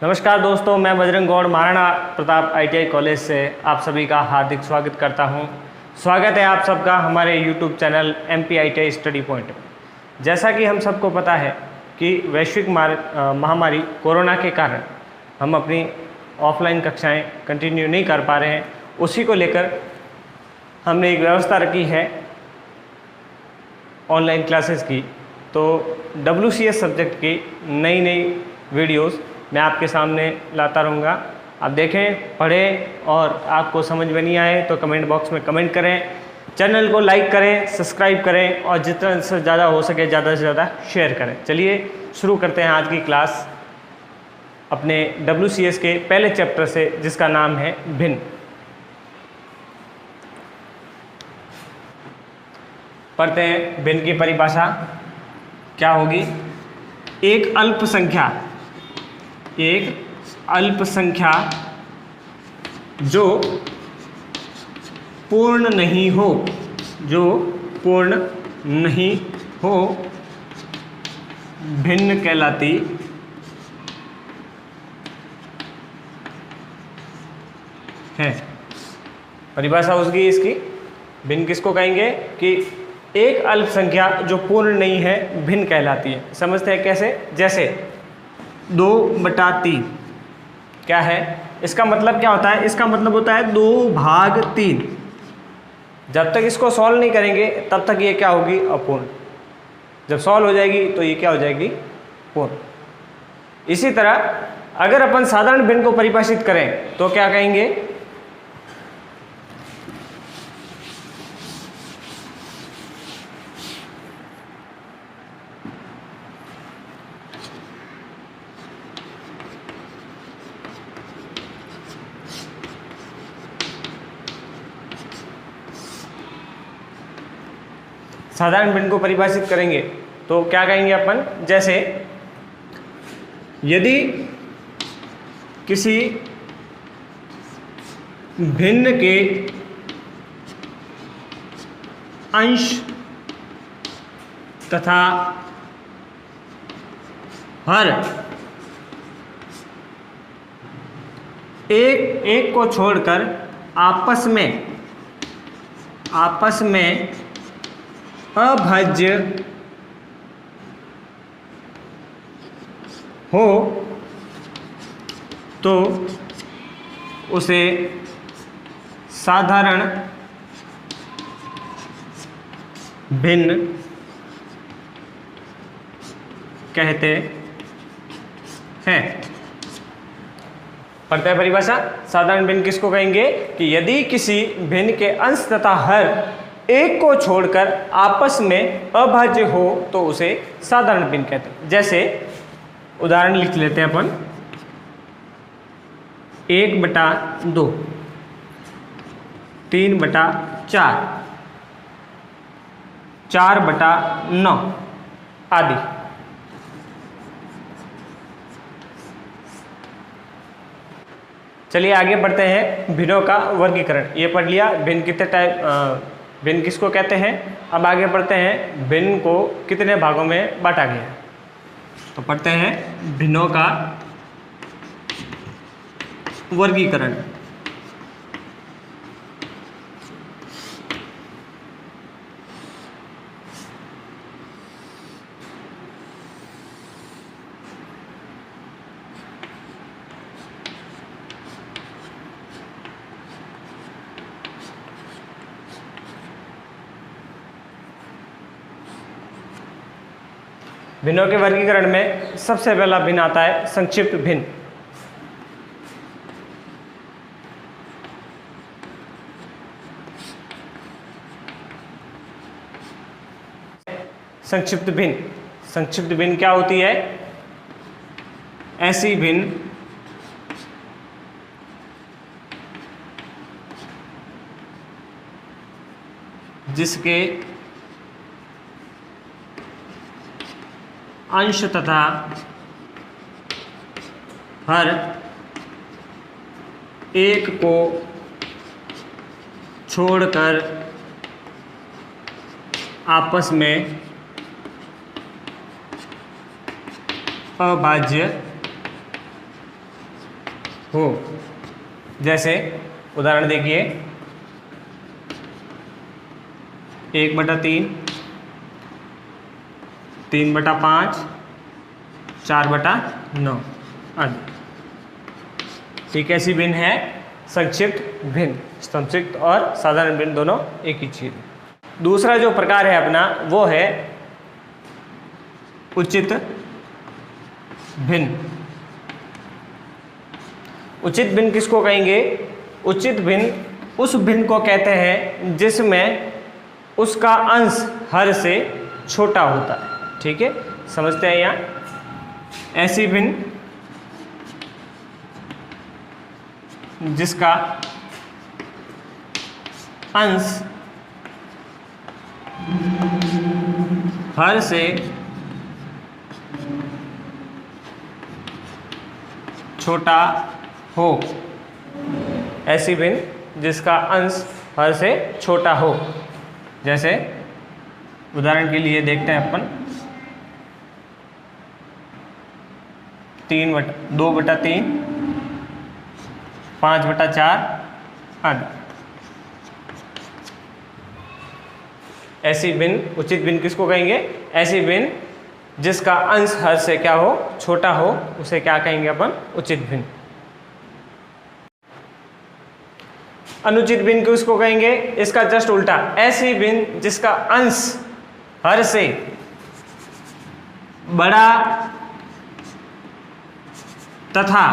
नमस्कार दोस्तों, मैं बजरंग गौड़ महाराणा प्रताप ITI कॉलेज से आप सभी का हार्दिक स्वागत करता हूं। स्वागत है आप सबका हमारे YouTube channel MP ITI study point. जैसा कि हम सबको पता है कि वैश्विक महामारी कोरोना के कारण हम अपनी ऑफलाइन कक्षाएं कंटिन्यू नहीं कर पा रहे हैं। उसी को लेकर हमने एक व्यवस्था रखी है ऑनलाइन क्लासेस की। तो WCS सब्जेक्ट की नई वीडियोस मैं आपके सामने लाता रहूँगा। आप देखें, पढ़ें और आपको समझ में नहीं आए तो कमेंट बॉक्स में कमेंट करें। चैनल को लाइक करें, सब्सक्राइब करें और जितना से ज़्यादा हो सके ज़्यादा से ज़्यादा शेयर करें। चलिए शुरू करते हैं आज की क्लास अपने WCS के पहले चैप्टर से, जिसका नाम है भिन्न। पढ़ते हैं। भिन्न की परिभाषा क्या होगी? एक अल्प संख्या जो पूर्ण नहीं हो भिन्न कहलाती है। परिभाषा उसकी इसकी भिन्न किसको कहेंगे कि एक अल्प संख्या जो पूर्ण नहीं है भिन्न कहलाती है। समझते हैं कैसे? जैसे 2/3 क्या है? इसका मतलब क्या होता है? इसका मतलब होता है 2/3। जब तक इसको सॉल्व नहीं करेंगे तब तक ये क्या होगी? अपूर्ण। जब सॉल्व हो जाएगी तो ये क्या हो जाएगी? पूर्ण। इसी तरह अगर अपन साधारण भिन्न को परिभाषित करें तो क्या कहेंगे? साधारण भिन्न को परिभाषित करेंगे तो क्या कहेंगे अपन? जैसे यदि किसी भिन्न के अंश तथा हर एक को छोड़कर आपस में अभाज्य हो तो उसे साधारण भिन्न कहते हैं। पढ़ते हैं परिभाषा। साधारण भिन्न किसको कहेंगे कि यदि किसी भिन्न के अंश तथा हर एक को छोड़कर आपस में अभाज्य हो तो उसे साधारण भिन्न कहते हैं। जैसे उदाहरण लिख लेते हैं अपन। 1/2, 3/4, 4/9 आदि। चलिए आगे बढ़ते हैं। भिन्नों का वर्गीकरण ये पढ़ लिया। भिन्न कितने टाइप, भिन्न किसको कहते हैं। अब आगे बढ़ते हैं भिन्न को कितने भागों में बांटा गया है। तो पढ़ते हैं भिन्नों का वर्गीकरण। भिन्नों के वर्गीकरण में सबसे पहला भिन्न आता है संक्षिप्त भिन्न। संक्षिप्त भिन्न क्या होती है? ऐसी भिन्न जिसके अंश तथा हर एक को छोड़कर आपस में अभाज्य हो। जैसे उदाहरण देखिए 1/3, 3/5, 4/9 आदि। ठीक, ऐसी भिन्न है संक्षिप्त भिन्न। संक्षिप्त और साधारण भिन्न दोनों एक ही चीज है। दूसरा जो प्रकार है अपना वो है उचित भिन्न। उचित भिन्न किसको कहेंगे? उचित भिन्न उस भिन्न को कहते हैं जिसमें उसका अंश हर से छोटा होता है। ठीक है, समझते हैं यहाँ। ऐसी भिन्न जिसका अंश हर से छोटा हो। ऐसी भिन्न जिसका अंश हर से छोटा हो। जैसे उदाहरण के लिए देखते हैं अपन 2/3, 5/4 आदि। ऐसी भिन्न, उचित भिन्न किसको कहेंगे? ऐसी भिन्न जिसका अंश हर से क्या हो? छोटा हो, उसे क्या कहेंगे अपन? उचित भिन्न। अनुचित भिन्न किसको कहेंगे? इसका जस्ट उल्टा, ऐसी भिन्न जिसका अंश हर से बड़ा तथा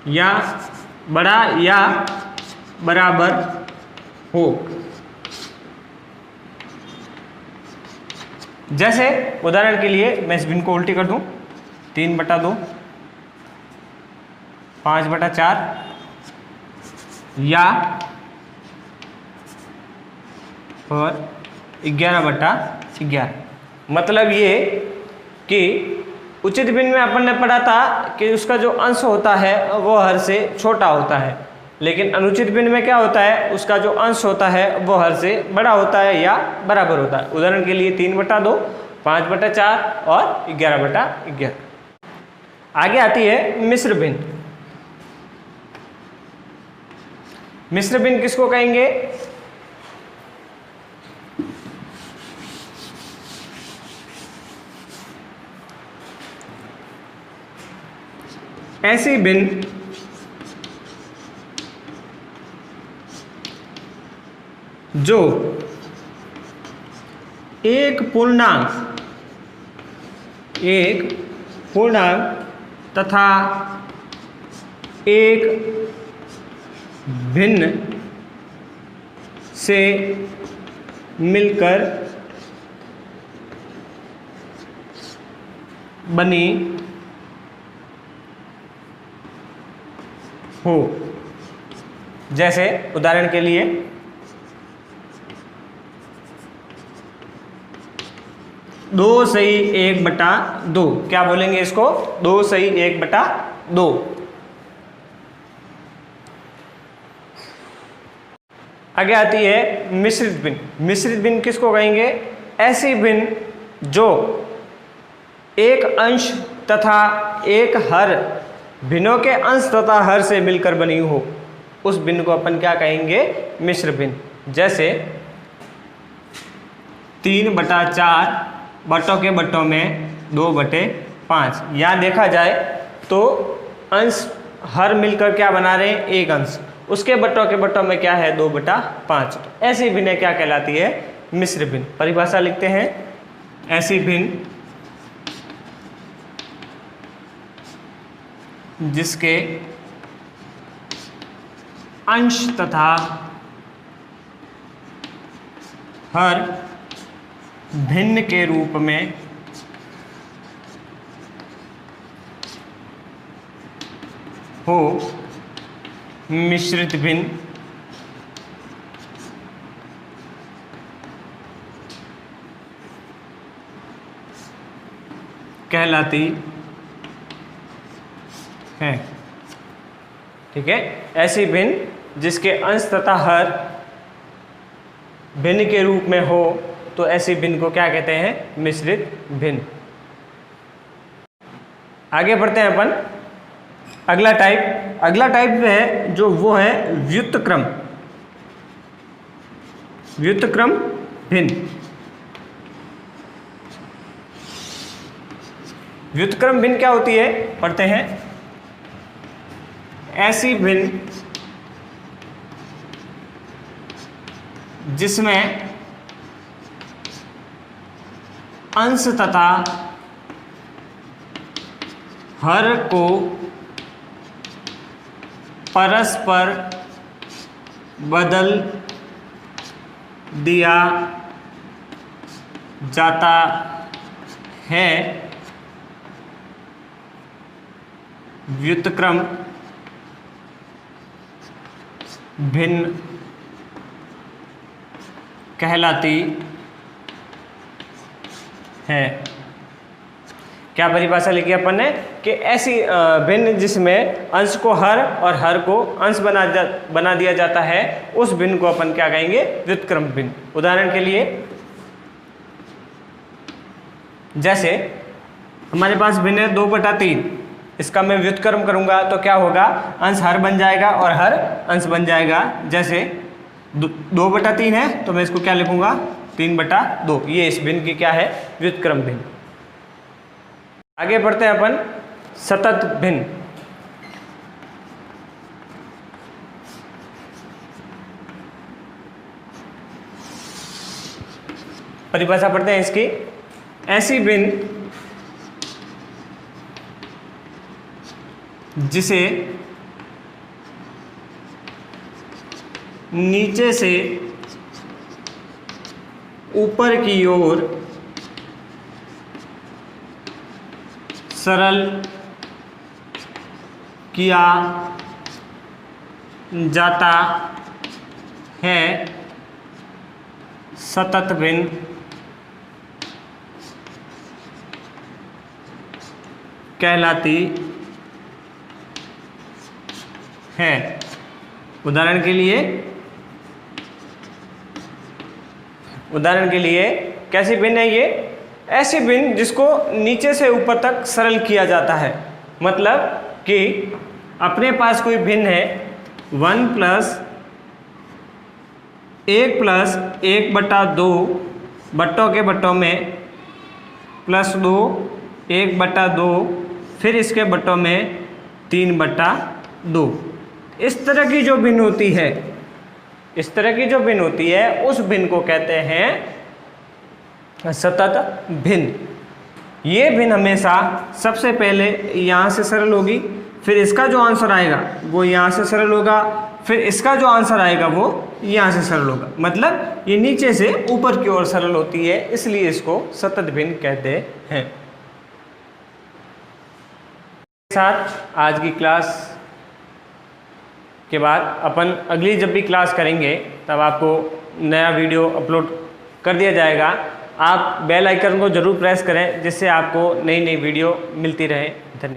या बड़ा या बराबर हो। जैसे उदाहरण के लिए मैं इस भिन्न को उल्टी कर दूं, 3/2, 5/4 या और 11/11। मतलब ये कि उचित भिन्न में अपन ने पढ़ा था कि उसका जो अंश होता है वो हर से छोटा होता है, लेकिन अनुचित भिन्न में क्या होता है? उसका जो अंश होता है वो हर से बड़ा होता है या बराबर होता है। उदाहरण के लिए 3/2, 5/4 और 11/11। आगे आती है मिश्र भिन्न। मिश्र भिन्न किसको कहेंगे? ऐसी भिन्न जो एक पूर्णांक तथा एक भिन्न से मिलकर बनी हो। जैसे उदाहरण के लिए 2/1/2। क्या बोलेंगे इसको? 2/1/2। आगे आती है मिश्रित भिन्न। मिश्रित भिन्न किसको कहेंगे? ऐसी भिन्न जो एक अंश तथा एक हर, भिन्नों के अंश तथा हर से मिलकर बनी हो, उस भिन्न को अपन क्या कहेंगे? मिश्र भिन्न। जैसे 3/4 बट्टों के बट्टों में 2/5। यहाँ देखा जाए तो अंश हर मिलकर क्या बना रहे हैं? एक अंश। उसके बट्टों के बट्टों में क्या है? 2/5। ऐसी भिन्न क्या कहलाती है? मिश्र भिन्न। परिभाषा लिखते हैं। ऐसी भिन्न जिसके अंश तथा हर भिन्न के रूप में हो, मिश्रित भिन्न कहलाती है। ठीक है, ऐसी भिन्न जिसके अंश तथा हर भिन्न के रूप में हो, तो ऐसी भिन्न को क्या कहते हैं? मिश्रित भिन्न। आगे बढ़ते हैं अपन अगला टाइप है जो वो है व्युत्क्रम भिन्न। व्युत्क्रम भिन्न क्या होती है, पढ़ते हैं। ऐसी भिन्न जिसमें अंश तथा हर को परस्पर बदल दिया जाता है, व्युत्क्रम भिन्न कहलाती है। क्या परिभाषा लिखी अपन ने कि ऐसी भिन्न जिसमें अंश को हर और हर को अंश बना दिया जाता है, उस भिन्न को अपन क्या कहेंगे, व्युत्क्रम भिन्न। उदाहरण के लिए जैसे हमारे पास भिन्न है 2/3, इसका मैं व्युत्क्रम करूंगा तो क्या होगा, अंश हर बन जाएगा और हर अंश बन जाएगा। जैसे 2/3 है तो मैं इसको क्या लिखूंगा, 3/2। ये इस भिन्न की क्या है, व्युत्क्रम भिन्न। आगे बढ़ते हैं अपन सतत भिन्न। परिभाषा पढ़ते हैं इसकी। ऐसी भिन्न जिसे नीचे से ऊपर की ओर सरल किया जाता है, सतत भिन्न कहलाती है। उदाहरण के लिए कैसी भिन्न है ये, ऐसी भिन्न जिसको नीचे से ऊपर तक सरल किया जाता है। मतलब कि अपने पास कोई भिन्न है 1 + 1 + 1/2 बट्टों के बट्टों में +2 1/2, फिर इसके बट्टों में 3/2। इस तरह की जो भिन्न होती है, उस भिन्न को कहते हैं सतत भिन्न। ये भिन्न हमेशा सबसे पहले यहाँ से सरल होगी, फिर इसका जो आंसर आएगा वो यहाँ से सरल होगा, फिर इसका जो आंसर आएगा वो यहाँ से सरल होगा। मतलब ये नीचे से ऊपर की ओर सरल होती है, इसलिए इसको सतत भिन्न कहते हैं। साथ आज की क्लास के बाद अपन अगली जब भी क्लास करेंगे तब आपको नया वीडियो अपलोड कर दिया जाएगा। आप बेल आइकन को जरूर प्रेस करें जिससे आपको नई वीडियो मिलती रहे। धन्यवाद।